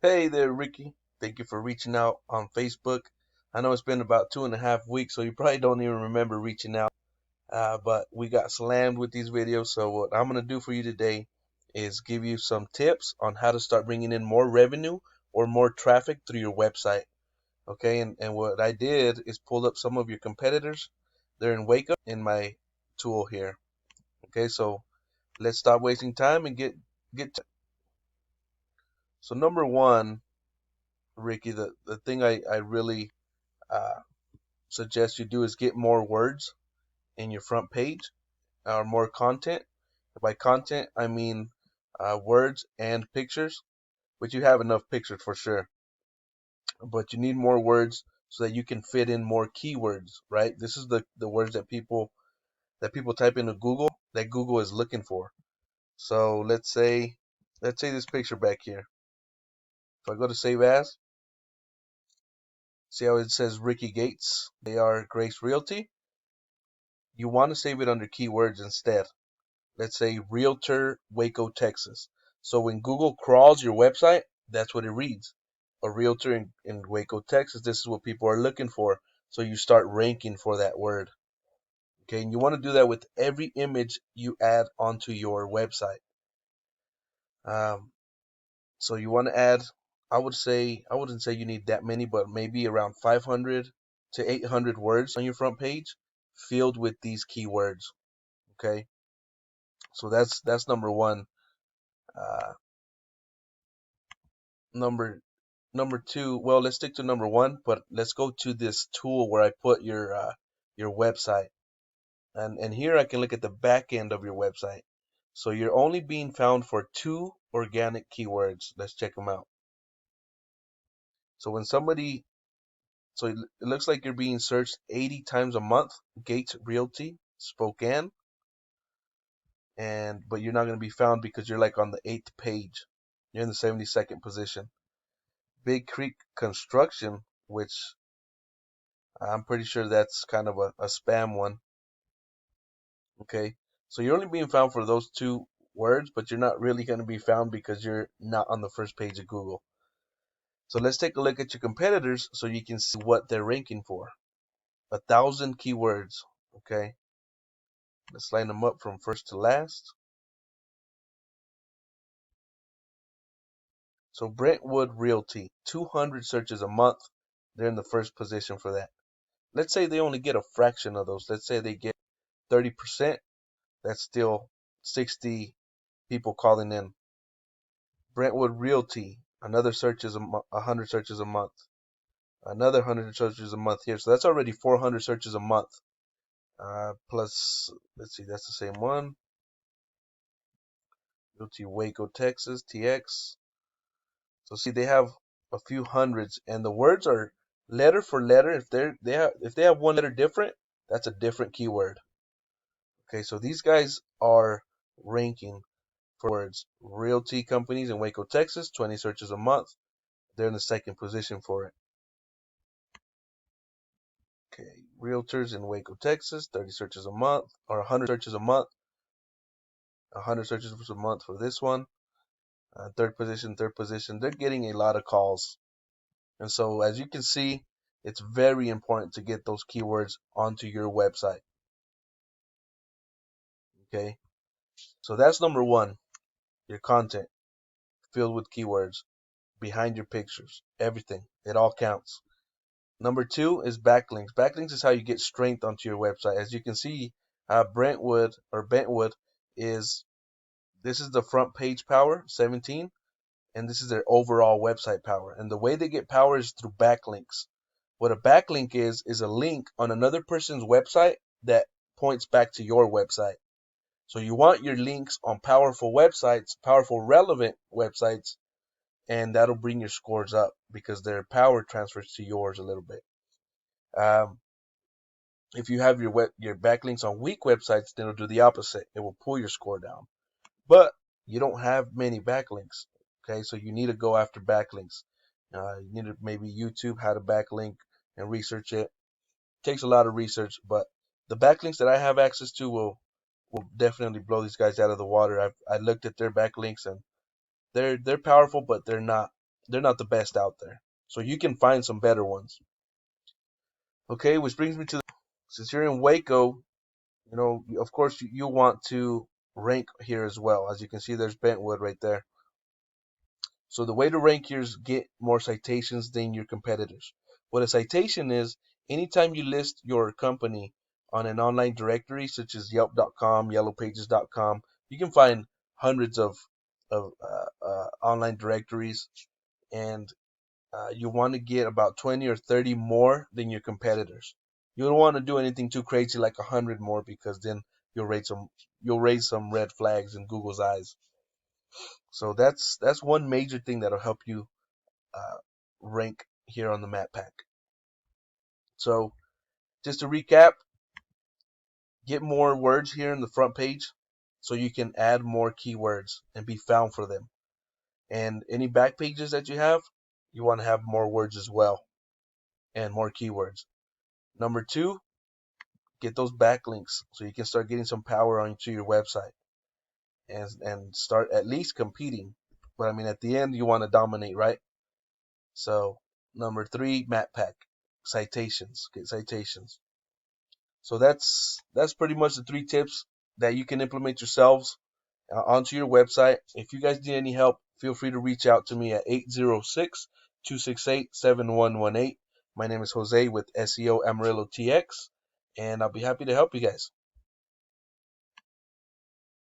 Hey there, Ricky. Thank you for reaching out on Facebook. I know it's been about 2.5 weeks, so you probably don't even remember reaching out. But we got slammed with these videos. So what I'm gonna do for you today is give you some tips on how to start bringing in more revenue or more traffic through your website. Okay, and what I did is pull up some of your competitors. They're in Waco in my tool here. Okay, so let's stop wasting time and get to. So number one, Ricky, the thing I really uh, suggest you do is get more words in your front page or more content. By content, I mean words and pictures, but you have enough pictures for sure. But you need more words so that you can fit in more keywords, right? This is the words that people type into Google that Google is looking for. So let's say this picture back here. If I go to save as, see how it says Ricky Gates, they are Grace Realty. You want to save it under keywords instead. Let's say Realtor Waco, Texas. So when Google crawls your website, that's what it reads. A realtor in Waco, Texas. This is what people are looking for. So you start ranking for that word. Okay, and you want to do that with every image you add onto your website. Um, so you want to add, I wouldn't say you need that many, but maybe around 500 to 800 words on your front page filled with these keywords. Okay, so that's number one. Uh, number number two, well, let's stick to number one, but let's go to this tool where I put your website. And here I can look at the back end of your website. So you're only being found for two organic keywords. Let's check them out. So when somebody, so it looks like you're being searched 80 times a month, Gates Realty, Spokane, and but you're not going to be found because you're like on the eighth page. You're in the 72nd position. Big Creek Construction, which I'm pretty sure that's kind of a spam one. Okay. So you're only being found for those two words, but you're not really going to be found because you're not on the first page of Google. So let's take a look at your competitors so you can see what they're ranking for. 1,000 keywords. Okay. Let's line them up from first to last. So Brentwood Realty, 200 searches a month. They're in the first position for that. Let's say they only get a fraction of those. Let's say they get 30%. That's still 60 people calling in. Brentwood Realty, another search is 100 searches a month. Another 100 searches a month here. So that's already 400 searches a month. Plus, let's see, that's the same one. Realty Waco, Texas, TX. So see, they have a few hundreds, and the words are letter for letter. If they have one letter different, that's a different keyword. Okay, so these guys are ranking for words. Realty companies in Waco, Texas, 20 searches a month. They're in the second position for it. Okay, realtors in Waco, Texas, 30 searches a month, or 100 searches a month. 100 searches a month for this one. Third position, third position. They're getting a lot of calls. And so, as you can see, it's very important to get those keywords onto your website. Okay, so that's number one, your content filled with keywords behind your pictures, everything. It all counts. Number two is backlinks. Backlinks is how you get strength onto your website. As you can see, Bentwood is this is the front page power, 17, and this is their overall website power. And the way they get power is through backlinks. What a backlink is a link on another person's website that points back to your website. So you want your links on powerful websites, powerful relevant websites, and that'll bring your scores up because their power transfers to yours a little bit. Um, if you have your backlinks on weak websites, then it'll do the opposite. It will pull your score down. But you don't have many backlinks. Okay, so you need to go after backlinks. You need to maybe YouTube how to backlink and research it. It takes a lot of research, but the backlinks that I have access to will definitely blow these guys out of the water. I looked at their backlinks and they're powerful, but they're not they're not the best out there. So you can find some better ones. Okay, which brings me to, since you're in Waco, of course you want to rank here as well. As you can see, there's Bentwood right there. So the way to rank here is get more citations than your competitors. What a citation is, anytime you list your company on an online directory such as Yelp.com, YellowPages.com, you can find hundreds of online directories, and you want to get about 20 or 30 more than your competitors. You don't want to do anything too crazy like 100 more, because then you'll raise some red flags in Google's eyes. So that's one major thing that'll help you uh, rank here on the map pack. So just to recap, get more words here in the front page so you can add more keywords and be found for them. And any back pages that you have, you want to have more words as well and more keywords. Number two, get those backlinks so you can start getting some power onto your website and start at least competing. But I mean, at the end, you want to dominate, right? So number three, map pack, citations, get citations. So that's pretty much the three tips that you can implement yourselves onto your website. If you guys need any help, feel free to reach out to me at 806-268-7118. My name is Jose with SEO Amarillo TX, and I'll be happy to help you guys.